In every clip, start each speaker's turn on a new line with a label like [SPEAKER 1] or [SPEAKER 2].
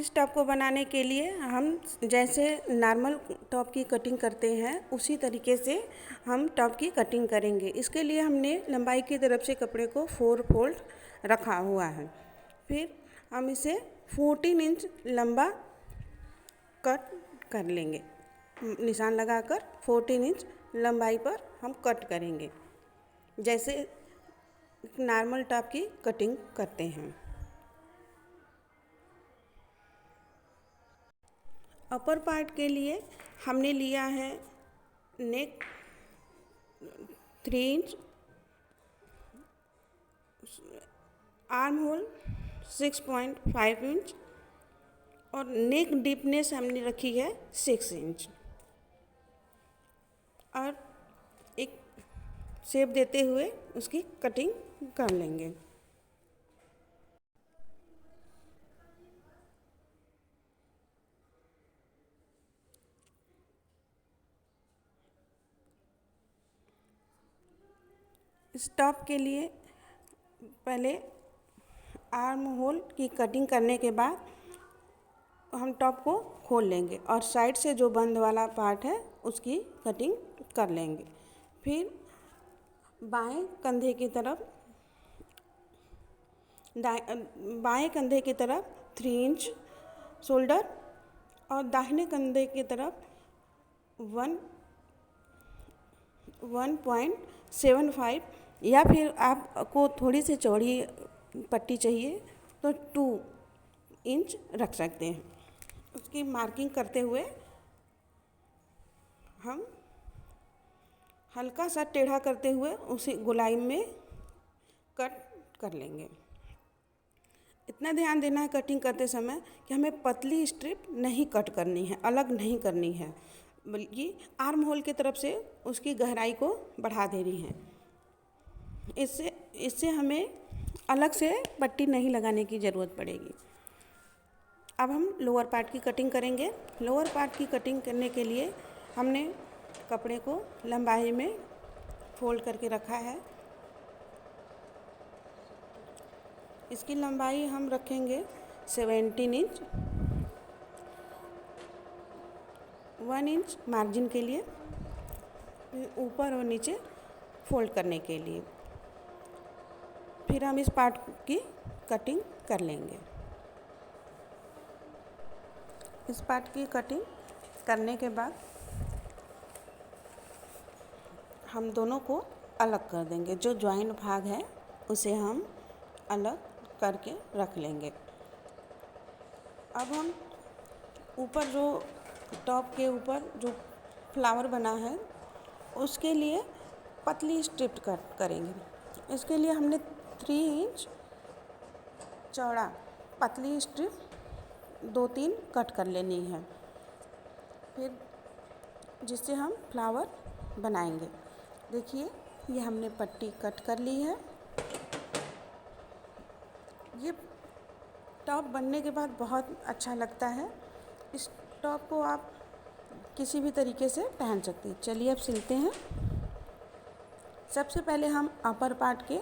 [SPEAKER 1] इस टॉप को बनाने के लिए हम जैसे नॉर्मल टॉप की कटिंग करते हैं उसी तरीके से हम टॉप की कटिंग करेंगे। इसके लिए हमने लंबाई की तरफ से कपड़े को 4 फोल्ड रखा हुआ है। फिर हम इसे 14 इंच लंबा कट कर लेंगे। निशान लगाकर 14 इंच लंबाई पर हम कट करेंगे, जैसे नॉर्मल टॉप की कटिंग करते हैं। अपर पार्ट के लिए हमने लिया है नेक 3 इंच, आर्म होल 6.5 इंच और नेक डीपनेस हमने रखी है 6 इंच और एक शेप देते हुए उसकी कटिंग कर लेंगे। इस टॉप के लिए पहले आर्म होल की कटिंग करने के बाद हम टॉप को खोल लेंगे और साइड से जो बंद वाला पार्ट है उसकी कटिंग कर लेंगे। फिर बाएं कंधे की तरफ बाएं कंधे की तरफ 3 इंच शोल्डर और दाहिने कंधे की तरफ 1.75 या फिर आपको थोड़ी सी चौड़ी पट्टी चाहिए तो 2 इंच रख सकते हैं। उसकी मार्किंग करते हुए हम हल्का सा टेढ़ा करते हुए उसी गोलाई में कट कर लेंगे। इतना ध्यान देना है कटिंग करते समय कि हमें पतली स्ट्रिप नहीं कट करनी है, अलग नहीं करनी है, बल्कि आर्म होल की तरफ से उसकी गहराई को बढ़ा देनी है। इससे हमें अलग से पट्टी नहीं लगाने की ज़रूरत पड़ेगी। अब हम लोअर पार्ट की कटिंग करेंगे। लोअर पार्ट की कटिंग करने के लिए हमने कपड़े को लंबाई में फोल्ड करके रखा है। इसकी लंबाई हम रखेंगे 17 इंच, 1 इंच मार्जिन के लिए, ऊपर और नीचे फोल्ड करने के लिए। फिर हम इस पार्ट की कटिंग कर लेंगे। इस पार्ट की कटिंग करने के बाद हम दोनों को अलग कर देंगे। जो जॉइंट भाग है उसे हम अलग करके रख लेंगे। अब हम ऊपर जो टॉप के ऊपर जो फ्लावर बना है उसके लिए पतली स्ट्रिप कट करेंगे। इसके लिए हमने 3 इंच चौड़ा पतली स्ट्रिप 2-3 कट कर लेनी है, फिर जिससे हम फ्लावर बनाएंगे। देखिए ये हमने पट्टी कट कर ली है। ये टॉप बनने के बाद बहुत अच्छा लगता है। इस टॉप को आप किसी भी तरीके से पहन सकते हैं। चलिए अब सिलते हैं। सबसे पहले हम अपर पार्ट के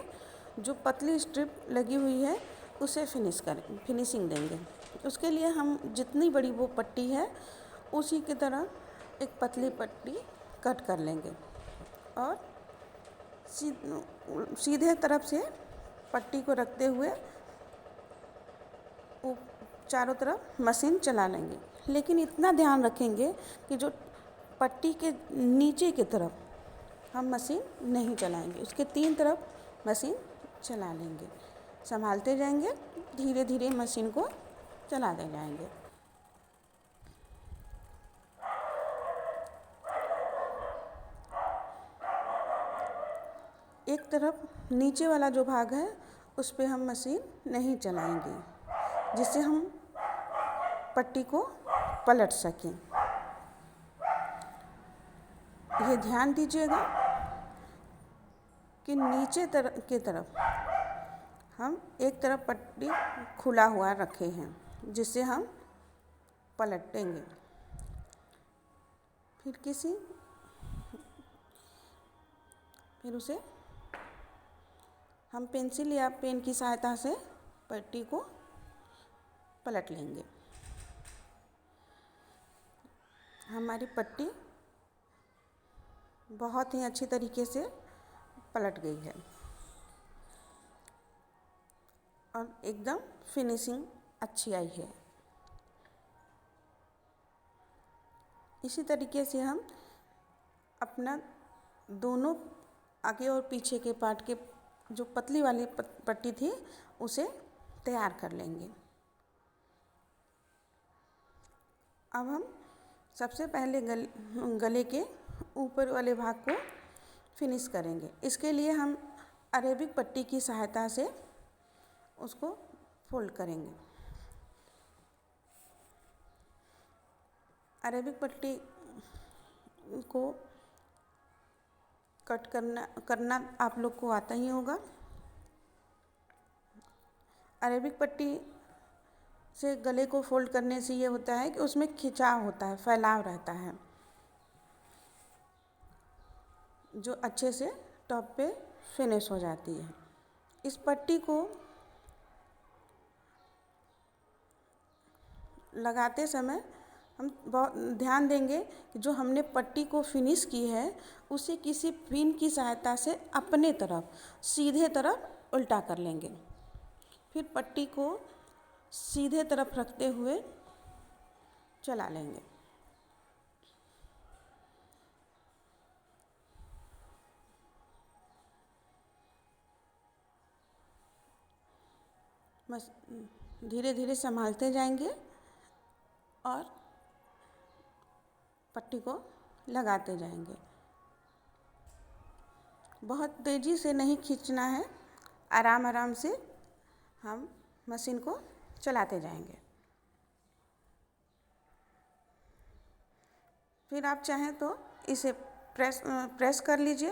[SPEAKER 1] जो पतली स्ट्रिप लगी हुई है उसे फिनिशिंग देंगे। उसके लिए हम जितनी बड़ी वो पट्टी है उसी की तरह एक पतली पट्टी कट कर लेंगे और सीधे तरफ से पट्टी को रखते हुए चारों तरफ मशीन चला लेंगे। लेकिन इतना ध्यान रखेंगे कि जो पट्टी के नीचे की तरफ हम मशीन नहीं चलाएंगे, उसके 3 तरफ मशीन चला लेंगे। संभालते जाएंगे, धीरे धीरे मशीन को चलाते जाएंगे। एक तरफ नीचे वाला जो भाग है उस पे हम मशीन नहीं चलाएंगे, जिससे हम पट्टी को पलट सकें। ये ध्यान दीजिएगा कि नीचे की तरफ हम एक तरफ पट्टी खुला हुआ रखे हैं, जिससे हम पलटेंगे। फिर उसे हम पेंसिल या पेन की सहायता से पट्टी को पलट लेंगे। हमारी पट्टी बहुत ही अच्छी तरीके से पलट गई है और एकदम फिनिशिंग अच्छी आई है। इसी तरीके से हम अपना दोनों आगे और पीछे के पार्ट के जो पतली वाली पट्टी थी उसे तैयार कर लेंगे। अब हम सबसे पहले गले के ऊपर वाले भाग को फिनिश करेंगे। इसके लिए हम अरेबिक पट्टी की सहायता से उसको फोल्ड करेंगे। अरेबिक पट्टी को कट करना आप लोग को आता ही होगा। अरेबिक पट्टी से गले को फोल्ड करने से ये होता है कि उसमें खिंचाव होता है, फैलाव रहता है, जो अच्छे से टॉप पे फिनिश हो जाती है। इस पट्टी को लगाते समय हम बहुत ध्यान देंगे कि जो हमने पट्टी को फिनिश की है उसे किसी पिन की सहायता से अपने तरफ सीधे तरफ उल्टा कर लेंगे। फिर पट्टी को सीधे तरफ रखते हुए चला लेंगे। बस धीरे धीरे संभालते जाएंगे और पट्टी को लगाते जाएंगे। बहुत तेज़ी से नहीं खींचना है, आराम आराम से हम मशीन को चलाते जाएंगे। फिर आप चाहें तो इसे प्रेस कर लीजिए।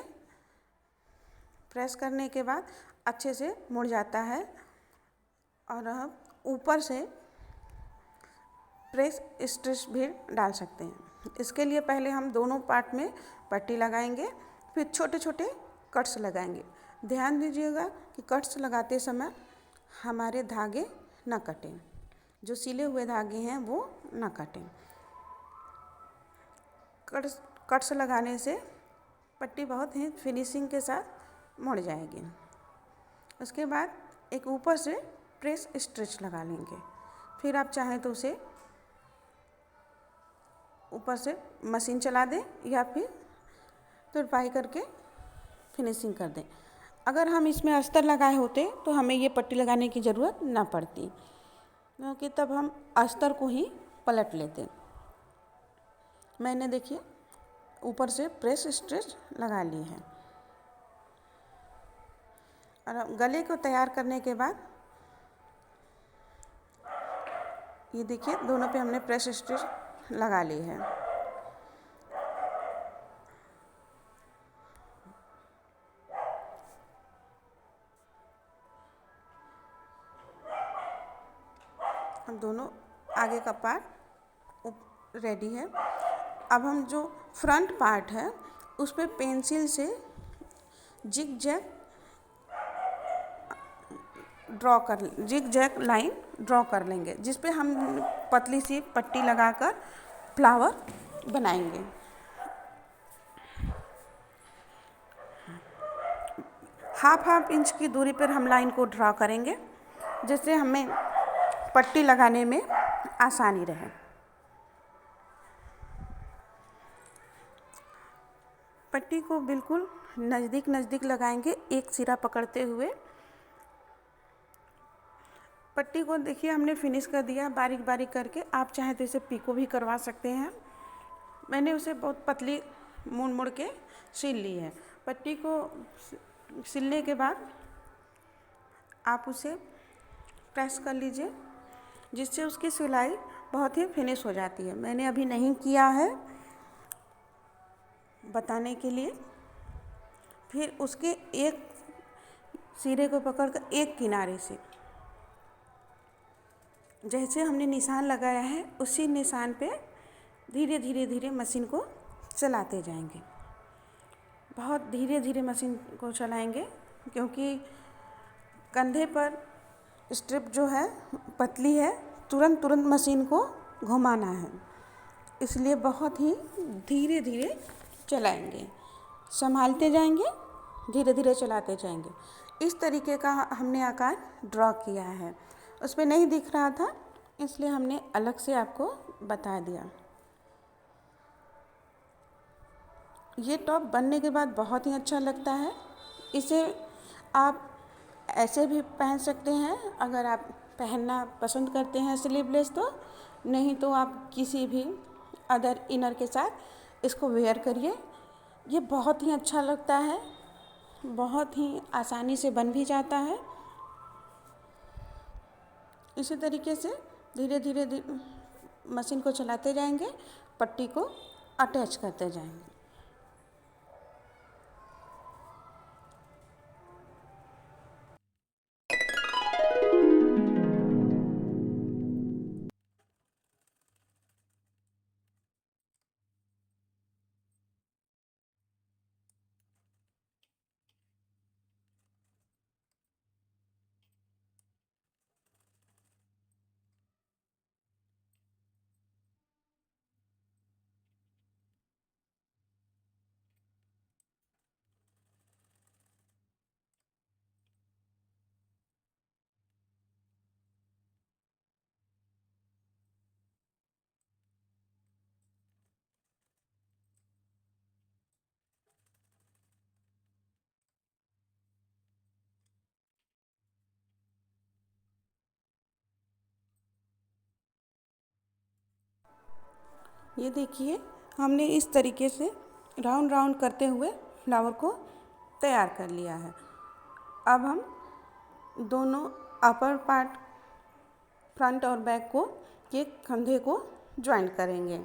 [SPEAKER 1] प्रेस करने के बाद अच्छे से मुड़ जाता है और हम ऊपर से प्रेस स्टिच भी डाल सकते हैं। इसके लिए पहले हम दोनों पार्ट में पट्टी लगाएंगे, फिर छोटे छोटे कट्स लगाएंगे। ध्यान दीजिएगा कि कट्स लगाते समय हमारे धागे ना कटें, जो सिले हुए धागे हैं वो ना कटें। कट्स लगाने से पट्टी बहुत ही फिनिशिंग के साथ मुड़ जाएगी। उसके बाद एक ऊपर से प्रेस स्टिच लगा लेंगे। फिर आप चाहें तो उसे ऊपर से मशीन चला दें या फिर तुरपाई करके फिनिशिंग कर दें। अगर हम इसमें अस्तर लगाए होते तो हमें ये पट्टी लगाने की ज़रूरत ना पड़ती, क्योंकि तब हम अस्तर को ही पलट लेते। मैंने देखिए ऊपर से प्रेस स्टिच लगा ली है। और गले को तैयार करने के बाद ये देखिए दोनों पे हमने प्रेस स्टिच लगा ली है। हम दोनों आगे का पार्ट रेडी है। अब हम जो फ्रंट पार्ट है उस पे पेंसिल से जिग जैग लाइन ड्रॉ कर लेंगे, जिस पे हम पतली सी पट्टी लगाकर फ्लावर बनाएंगे। हाफ इंच की दूरी पर हम लाइन को ड्रॉ करेंगे, जिससे हमें पट्टी लगाने में आसानी रहे। पट्टी को बिल्कुल नज़दीक लगाएंगे, एक सिरा पकड़ते हुए। पट्टी को देखिए हमने फिनिश कर दिया बारीक बारीक करके। आप चाहें तो इसे पिको भी करवा सकते हैं। मैंने उसे बहुत पतली मुड़ के सिल ली है। पट्टी को सिलने के बाद आप उसे प्रेस कर लीजिए, जिससे उसकी सिलाई बहुत ही फिनिश हो जाती है। मैंने अभी नहीं किया है बताने के लिए। फिर उसके एक सिरे को पकड़कर एक किनारे से जैसे हमने निशान लगाया है उसी निशान पे धीरे मशीन को चलाते जाएंगे। बहुत धीरे मशीन को चलाएंगे, क्योंकि कंधे पर स्ट्रिप जो है पतली है, तुरंत मशीन को घुमाना है। इसलिए बहुत ही धीरे धीरे चलाएंगे, संभालते जाएंगे, धीरे धीरे चलाते जाएंगे। इस तरीके का हमने आकार ड्रॉ किया है। उस पर नहीं दिख रहा था इसलिए हमने अलग से आपको बता दिया। ये टॉप बनने के बाद बहुत ही अच्छा लगता है। इसे आप ऐसे भी पहन सकते हैं अगर आप पहनना पसंद करते हैं स्लीवलेस, तो नहीं तो आप किसी भी अदर इनर के साथ इसको वेयर करिए। ये बहुत ही अच्छा लगता है, बहुत ही आसानी से बन भी जाता है। इसी तरीके से धीरे धीरे मशीन को चलाते जाएंगे, पट्टी को अटैच करते जाएंगे। ये देखिए, हमने इस तरीके से राउंड राउंड करते हुए फ्लावर को तैयार कर लिया है। अब हम दोनों अपर पार्ट फ्रंट और बैक को के कंधे को ज्वाइन करेंगे।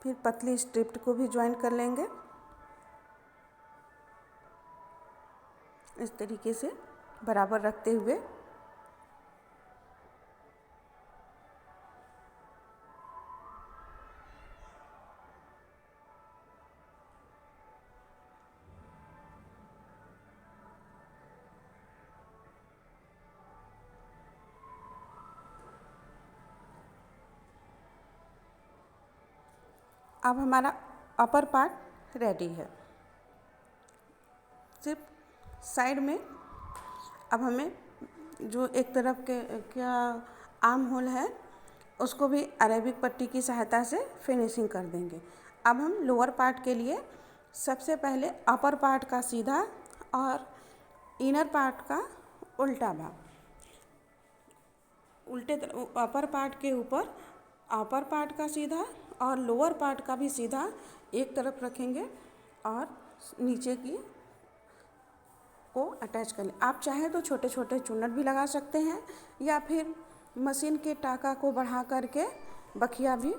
[SPEAKER 1] फिर पतली स्ट्रिप को भी ज्वाइन कर लेंगे। इस तरीके से बराबर रखते हुए अब हमारा अपर पार्ट रेडी है। सिर्फ साइड में अब हमें जो एक तरफ के क्या आर्म होल है उसको भी अरेबिक पट्टी की सहायता से फिनिशिंग कर देंगे। अब हम लोअर पार्ट के लिए सबसे पहले अपर पार्ट का सीधा और इनर पार्ट का उल्टा भाग, अपर पार्ट के ऊपर अपर पार्ट का सीधा और लोअर पार्ट का भी सीधा एक तरफ रखेंगे और नीचे की को अटैच कर लें। आप चाहें तो छोटे छोटे चुन्नट भी लगा सकते हैं या फिर मशीन के टाका को बढ़ा करके बखिया भी